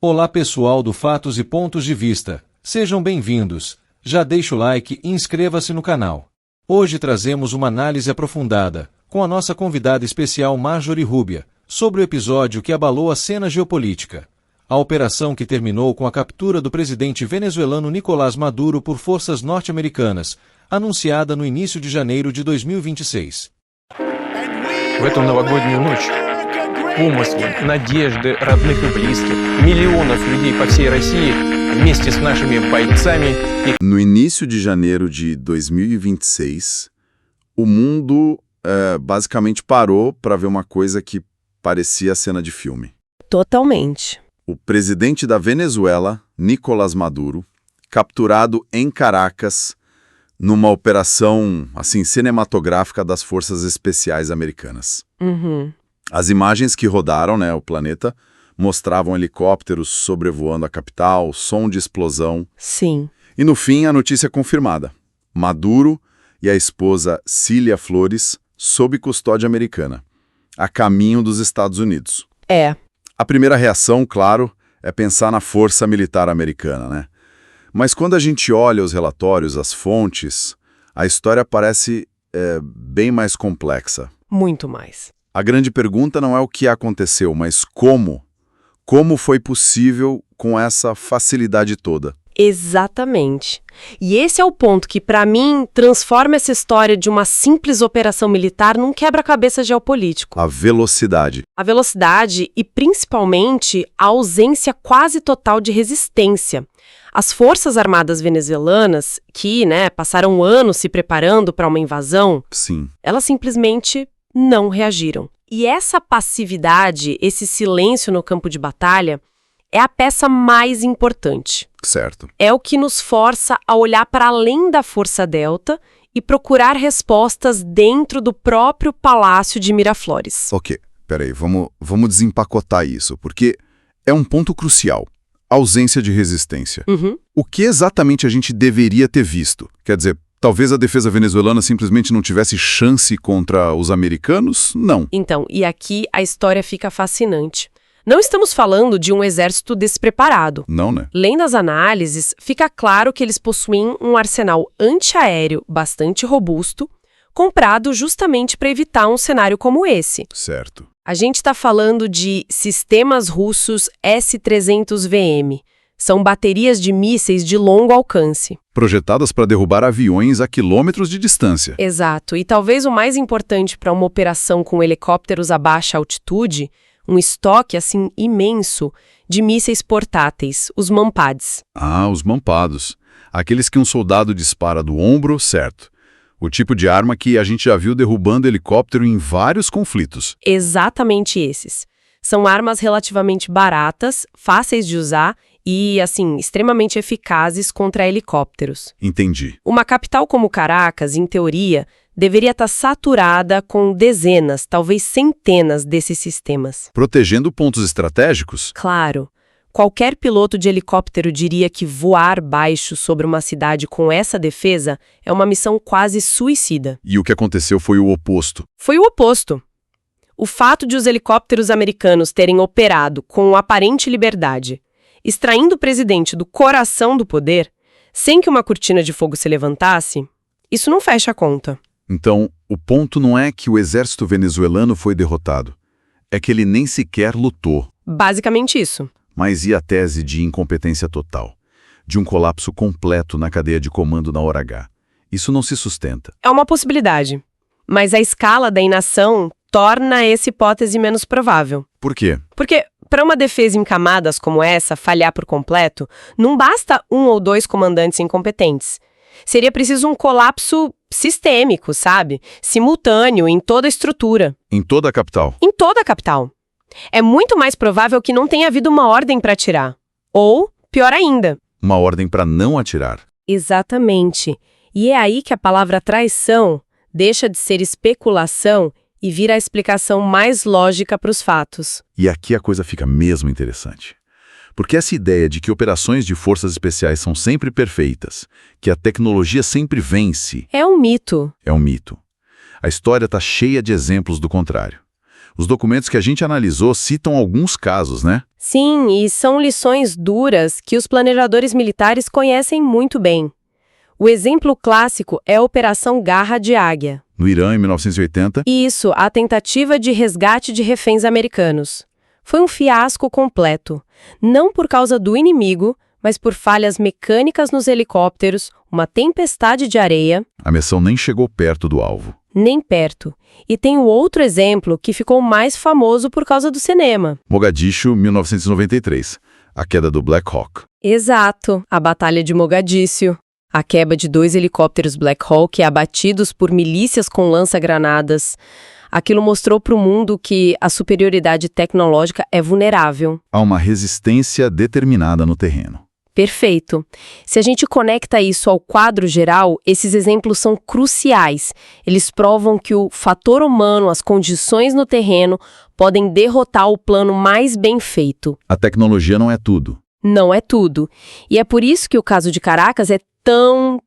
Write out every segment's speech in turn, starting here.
Olá pessoal do Fatos e Pontos de Vista, sejam bem-vindos. Já deixa o like e inscreva-se no canal. Hoje trazemos uma análise aprofundada, com a nossa convidada especial Marjorie Rubia, sobre o episódio que abalou a cena geopolítica. A operação que terminou com a captura do presidente venezuelano Nicolás Maduro por forças norte-americanas, anunciada no início de janeiro de 2026. В эту новогоднюю ночь помыслы, надежды родных и близких, миллионов людей по всей России вместе с нашими бойцами. No início de janeiro de 2026, o mundo basicamente parou para ver uma coisa que parecia cena de filme. Totalmente. O presidente da Venezuela, Nicolás Maduro, capturado em Caracas numa operação assim cinematográfica das Forças Especiais Americanas. As imagens que rodaram, o planeta, mostravam helicópteros sobrevoando a capital, som de explosão. Sim. E no fim, a notícia confirmada. Maduro e a esposa Cília Flores sob custódia americana, a caminho dos Estados Unidos. A primeira reação, claro, é pensar na força militar americana, né? Mas quando a gente olha os relatórios, as fontes, a história parece bem mais complexa. Muito mais. A grande pergunta não é o que aconteceu, mas como. Como foi possível com essa facilidade toda? Exatamente. E esse é o ponto que, para mim, transforma essa história de uma simples operação militar num quebra-cabeça geopolítico. A velocidade. A velocidade e, principalmente, a ausência quase total de resistência. As Forças Armadas venezuelanas, que, passaram anos se preparando para uma invasão, Sim. elas simplesmente não reagiram. E essa passividade, esse silêncio no campo de batalha, é a peça mais importante. Certo. É o que nos força a olhar para além da Força Delta e procurar respostas dentro do próprio Palácio de Miraflores. Ok, peraí, vamos desempacotar isso, porque é um ponto crucial. Ausência de resistência. O que exatamente a gente deveria ter visto? Quer dizer, talvez a defesa venezuelana simplesmente não tivesse chance contra os americanos? Não. Então, e aqui a história fica fascinante. Não estamos falando de um exército despreparado. Não, né? Lendo as análises, fica claro que eles possuem um arsenal antiaéreo bastante robusto, comprado justamente para evitar um cenário como esse. Certo. A gente está falando de sistemas russos S-300VM. São baterias de mísseis de longo alcance. Projetadas para derrubar aviões a quilômetros de distância. Exato. E talvez o mais importante para uma operação com helicópteros a baixa altitude, um estoque assim imenso de mísseis portáteis, os MAMPADs. Ah, os mampados. Aqueles que um soldado dispara do ombro, certo. O tipo de arma que a gente já viu derrubando helicóptero em vários conflitos. Exatamente esses. São armas relativamente baratas, fáceis de usar e, extremamente eficazes contra helicópteros. Entendi. Uma capital como Caracas, em teoria, deveria estar saturada com dezenas, talvez centenas desses sistemas. Protegendo pontos estratégicos? Claro. Qualquer piloto de helicóptero diria que voar baixo sobre uma cidade com essa defesa é uma missão quase suicida. E o que aconteceu foi o oposto. Foi o oposto. O fato de os helicópteros americanos terem operado com aparente liberdade, extraindo o presidente do coração do poder, sem que uma cortina de fogo se levantasse, isso não fecha a conta. Então, o ponto não é que o exército venezuelano foi derrotado. É que ele nem sequer lutou. Basicamente isso. Mas e a tese de incompetência total? De um colapso completo na cadeia de comando na hora H? Isso não se sustenta. É uma possibilidade. Mas a escala da inação torna essa hipótese menos provável. Por quê? Porque, para uma defesa em camadas como essa falhar por completo, não basta um ou dois comandantes incompetentes. Seria preciso um colapso sistêmico, sabe? Simultâneo, em toda a estrutura. Em toda a capital? Em toda a capital. É muito mais provável que não tenha havido uma ordem para atirar. Ou, pior ainda, Uma ordem para não atirar. exatamente. E é aí que a palavra traição deixa de ser especulação e vira a explicação mais lógica para os fatos. E aqui a coisa fica mesmo interessante. Porque essa ideia de que operações de forças especiais são sempre perfeitas, que a tecnologia sempre vence, É um mito. é um mito. A história está cheia de exemplos do contrário. Os documentos que a gente analisou citam alguns casos, né? Sim, e são lições duras que os planejadores militares conhecem muito bem. O exemplo clássico é a Operação Garra de Águia. No Irã, em 1980. Isso, a tentativa de resgate de reféns americanos. Foi um fiasco completo. Não por causa do inimigo, mas por falhas mecânicas nos helicópteros, uma tempestade de areia. A missão nem chegou perto do alvo. Nem perto. E tem o outro exemplo que ficou mais famoso por causa do cinema. Mogadishu, 1993. A queda do Black Hawk. Exato, a Batalha de Mogadíscio. A queda de 2 helicópteros Black Hawk abatidos por milícias com lança-granadas. Aquilo mostrou para o mundo que a superioridade tecnológica é vulnerável. Há uma resistência determinada no terreno. Perfeito. Se a gente conecta isso ao quadro geral, esses exemplos são cruciais. Eles provam que o fator humano, as condições no terreno, podem derrotar o plano mais bem feito. A tecnologia não é tudo. Não é tudo. E é por isso que o caso de Caracas é tão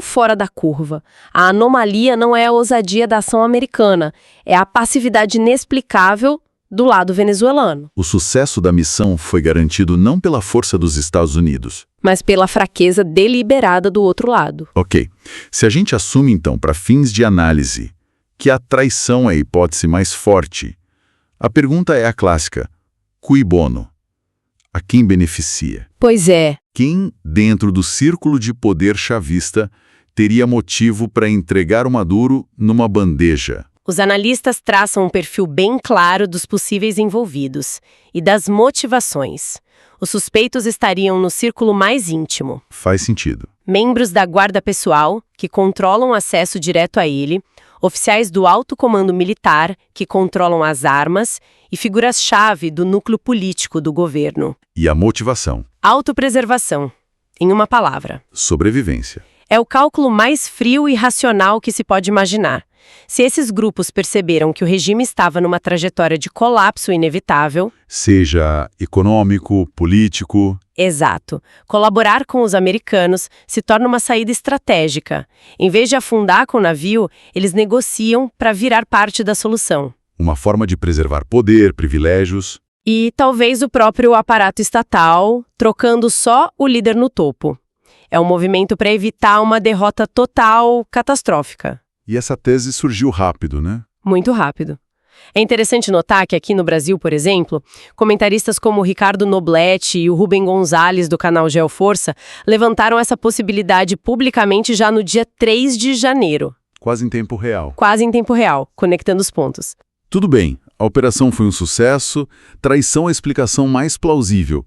fora da curva. A anomalia não é a ousadia da ação americana, é a passividade inexplicável do lado venezuelano. O sucesso da missão foi garantido não pela força dos Estados Unidos, mas pela fraqueza deliberada do outro lado. Ok. Se a gente assume, então, para fins de análise, que a traição é a hipótese mais forte, a pergunta é a clássica: cui bono? A quem beneficia? Pois é. Quem, dentro do círculo de poder chavista, teria motivo para entregar o Maduro numa bandeja? Os analistas traçam um perfil bem claro dos possíveis envolvidos e das motivações. Os suspeitos estariam no círculo mais íntimo. Faz sentido. Membros da guarda pessoal, que controlam acesso direto a ele, oficiais do alto comando militar, que controlam as armas, e figuras-chave do núcleo político do governo. E a motivação? Autopreservação. Em uma palavra. Sobrevivência. É o cálculo mais frio e racional que se pode imaginar. Se esses grupos perceberam que o regime estava numa trajetória de colapso inevitável... Seja econômico, político... Exato. Colaborar com os americanos se torna uma saída estratégica. Em vez de afundar com o navio, eles negociam para virar parte da solução. Uma forma de preservar poder, privilégios... E talvez o próprio aparato estatal, trocando só o líder no topo. É um movimento para evitar uma derrota total, catastrófica. E essa tese surgiu rápido, né? Muito rápido. É interessante notar que aqui no Brasil, por exemplo, comentaristas como o Ricardo Nobletti e o Rubem Gonzalez do canal Geoforça levantaram essa possibilidade publicamente já no dia 3 de janeiro. Quase em tempo real. Quase em tempo real, conectando os pontos. Tudo bem, a operação foi um sucesso, traição é a explicação mais plausível.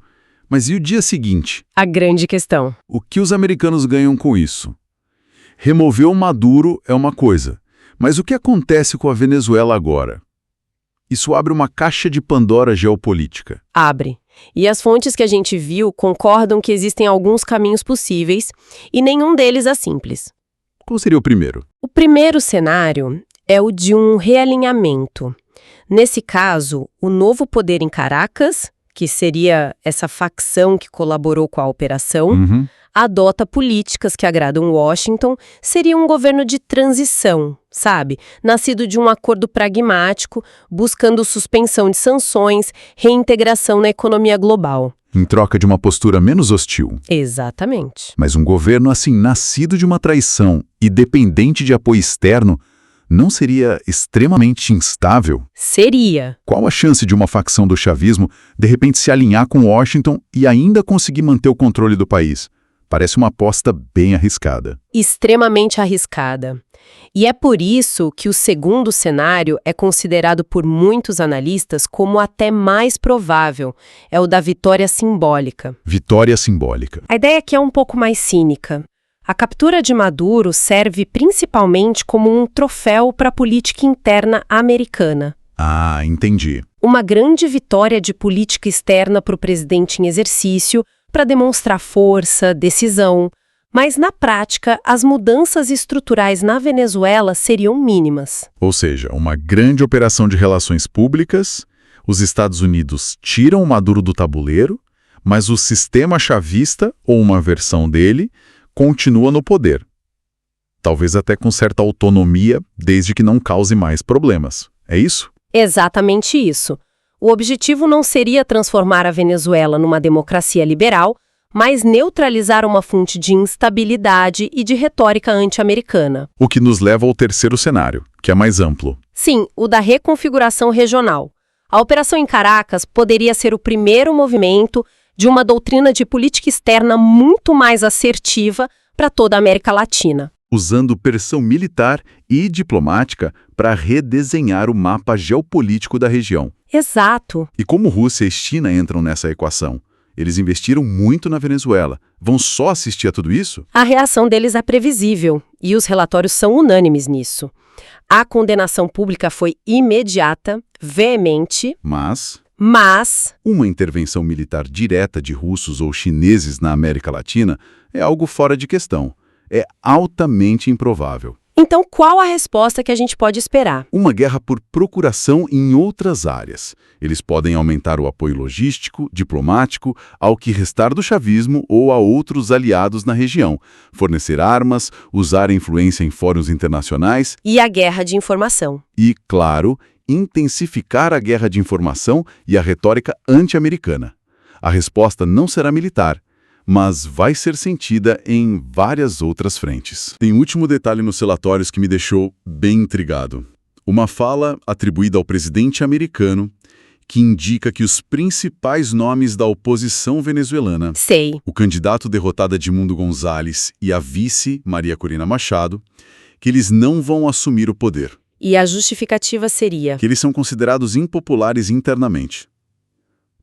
Mas e o dia seguinte? A grande questão. O que os americanos ganham com isso? Remover o Maduro é uma coisa, mas o que acontece com a Venezuela agora? Isso abre uma caixa de Pandora geopolítica. Abre. E as fontes que a gente viu concordam que existem alguns caminhos possíveis e nenhum deles é simples. Qual seria o primeiro? O primeiro cenário é o de um realinhamento. Nesse caso, o novo poder em Caracas, que seria essa facção que colaborou com a operação, adota políticas que agradam Washington, seria um governo de transição, sabe? Nascido de um acordo pragmático, buscando suspensão de sanções, reintegração na economia global. Em troca de uma postura menos hostil. Exatamente. Mas um governo assim, nascido de uma traição e dependente de apoio externo, não seria extremamente instável? Seria. Qual a chance de uma facção do chavismo de repente se alinhar com Washington e ainda conseguir manter o controle do país? Parece uma aposta bem arriscada. Extremamente arriscada. E é por isso que o segundo cenário é considerado por muitos analistas como até mais provável. É o da vitória simbólica. Vitória simbólica. A ideia aqui é um pouco mais cínica. A captura de Maduro serve principalmente como um troféu para a política interna americana. Ah, entendi. Uma grande vitória de política externa para o presidente em exercício, para demonstrar força, decisão. Mas, na prática, as mudanças estruturais na Venezuela seriam mínimas. Ou seja, uma grande operação de relações públicas, os Estados Unidos tiram o Maduro do tabuleiro, mas o sistema chavista, ou uma versão dele, continua no poder. Talvez até com certa autonomia, desde que não cause mais problemas. É isso? Exatamente isso. O objetivo não seria transformar a Venezuela numa democracia liberal, mas neutralizar uma fonte de instabilidade e de retórica anti-americana. O que nos leva ao terceiro cenário, que é mais amplo. Sim, o da reconfiguração regional. A operação em Caracas poderia ser o primeiro movimento de uma doutrina de política externa muito mais assertiva para toda a América Latina. Usando pressão militar e diplomática para redesenhar o mapa geopolítico da região. Exato. E como Rússia e China entram nessa equação? Eles investiram muito na Venezuela. Vão só assistir a tudo isso? A reação deles é previsível, e os relatórios são unânimes nisso. A condenação pública foi imediata, veemente, mas uma intervenção militar direta de russos ou chineses na América Latina é algo fora de questão. É altamente improvável. Então, qual a resposta que a gente pode esperar? Uma guerra por procuração em outras áreas. Eles podem aumentar o apoio logístico, diplomático, ao que restar do chavismo ou a outros aliados na região, fornecer armas, usar influência em fóruns internacionais. E a guerra de informação. E, claro, intensificar a guerra de informação e a retórica anti-americana. A resposta não será militar, mas vai ser sentida em várias outras frentes. Tem um último detalhe nos relatórios que me deixou bem intrigado. Uma fala atribuída ao presidente americano que indica que os principais nomes da oposição venezuelana, o candidato derrotado Edmundo González e a vice Maria Corina Machado, que eles não vão assumir o poder. E a justificativa seria? Que eles são considerados impopulares internamente.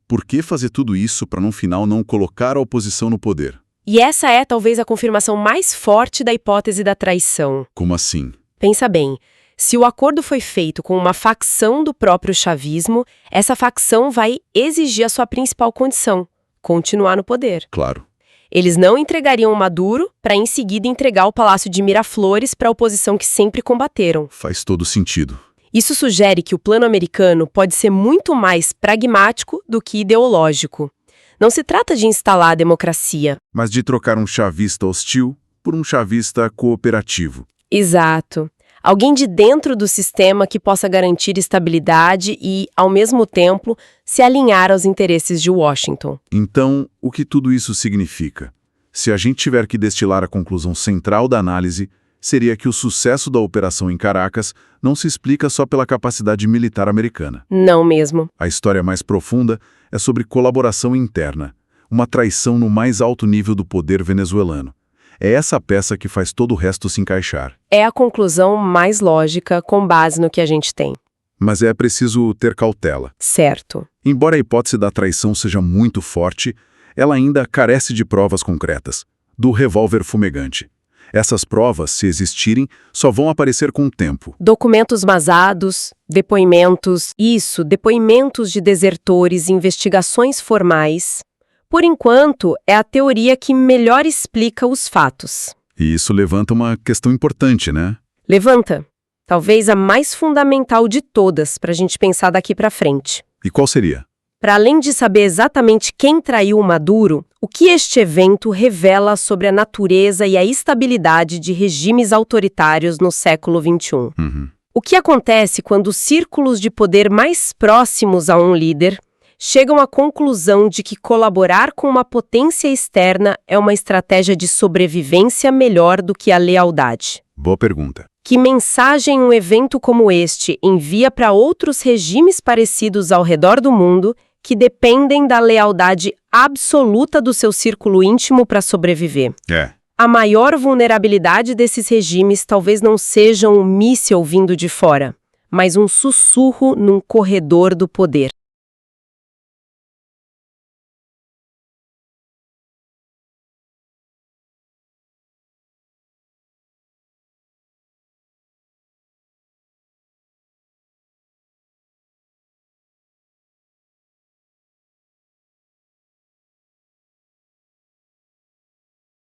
Por que fazer tudo isso para, no final, não colocar a oposição no poder? E essa é, talvez, a confirmação mais forte da hipótese da traição. Como assim? Pensa bem, se o acordo foi feito com uma facção do próprio chavismo, essa facção vai exigir a sua principal condição, continuar no poder. Claro. Eles não entregariam o Maduro para, em seguida, entregar o Palácio de Miraflores para a oposição que sempre combateram. Faz todo sentido. Isso sugere que o plano americano pode ser muito mais pragmático do que ideológico. Não se trata de instalar a democracia, mas de trocar um chavista hostil por um chavista cooperativo. Exato. Alguém de dentro do sistema que possa garantir estabilidade e, ao mesmo tempo, se alinhar aos interesses de Washington. Então, o que tudo isso significa? Se a gente tiver que destilar a conclusão central da análise, seria que o sucesso da operação em Caracas não se explica só pela capacidade militar americana. Não mesmo. A história mais profunda é sobre colaboração interna, uma traição no mais alto nível do poder venezuelano. É essa peça que faz todo o resto se encaixar. É a conclusão mais lógica com base no que a gente tem. Mas é preciso ter cautela. Certo. Embora a hipótese da traição seja muito forte, ela ainda carece de provas concretas, do revólver fumegante. Essas provas, se existirem, só vão aparecer com o tempo. Documentos vazados, depoimentos, depoimentos de desertores, investigações formais. Por enquanto, é a teoria que melhor explica os fatos. E isso levanta uma questão importante, né? Levanta. Talvez a mais fundamental de todas para a gente pensar daqui para frente. E qual seria? Para além de saber exatamente quem traiu o Maduro, o que este evento revela sobre a natureza e a estabilidade de regimes autoritários no século XXI. O que acontece quando os círculos de poder mais próximos a um líder chegam à conclusão de que colaborar com uma potência externa é uma estratégia de sobrevivência melhor do que a lealdade? Boa pergunta. Que mensagem um evento como este envia para outros regimes parecidos ao redor do mundo que dependem da lealdade absoluta do seu círculo íntimo para sobreviver? A maior vulnerabilidade desses regimes talvez não seja um míssil vindo de fora, mas um sussurro num corredor do poder.